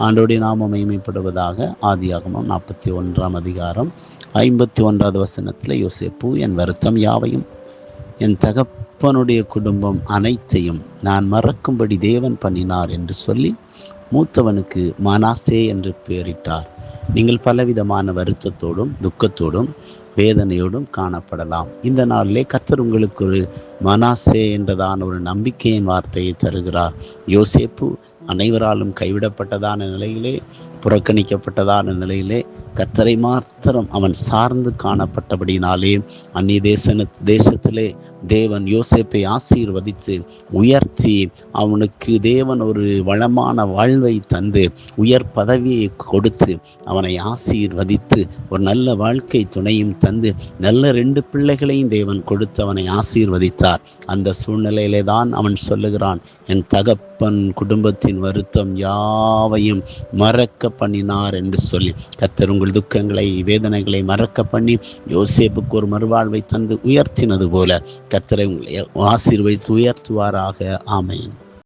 ஆண்டவருடைய நாமம் மகிமைப்படுவதாக. ஆதியாகமம் 41 51 வசனத்தில் யோசேப்பு, என் வருத்தம் யாவையும் என் தகப்பனுடைய குடும்பம் அனைத்தையும் நான் மறக்கும்படி தேவன் பண்ணினார் என்று சொல்லி மூத்தவனுக்கு மனாசே என்று பெயரிட்டார். நீங்கள் பலவிதமான வருத்தத்தோடும் துக்கத்தோடும் வேதனையோடும் காணப்படலாம். இந்த நாளிலே கர்த்தர் உங்களுக்கு ஒரு மனாசே என்றதான ஒரு நம்பிக்கையின் வார்த்தையை தருகிறார். யோசேப்பு அனைவராலும் கைவிடப்பட்டதான நிலையிலே, புறக்கணிக்கப்பட்டதான நிலையிலே கர்த்தரை மாத்திரம் அவன் சார்ந்து காணப்பட்டபடினாலே அந்நிய தேசத்திலே தேவன் யோசேப்பை ஆசீர்வதித்து உயர்த்தி அவனுக்கு தேவன் ஒரு வளமான வாழ்வை தந்து உயர் பதவியை கொடுத்து அவனை ஆசீர்வதித்து ஒரு நல்ல வாழ்க்கை துணையும் தந்து நல்ல 2 பிள்ளைகளையும் தேவன் கொடுத்து அவனை ஆசீர்வதித்தார். அந்த சூழ்நிலையிலே தான் அவன் சொல்லுகிறான், என் தகப்பன் குடும்பத்தின் வருத்தம் யாவையும் மறக்க பண்ணினார் என்று சொல்லி. கர்த்தர் உங்கள் துக்கங்களை வேதனைகளை மறக்க பண்ணி யோசேப்புக்கு ஒரு மறுவாழ்வை தந்து உயர்த்தினது போல கர்த்தரை உங்களை ஆசீர்வதித்து உயர்த்துவாராக. ஆமென்.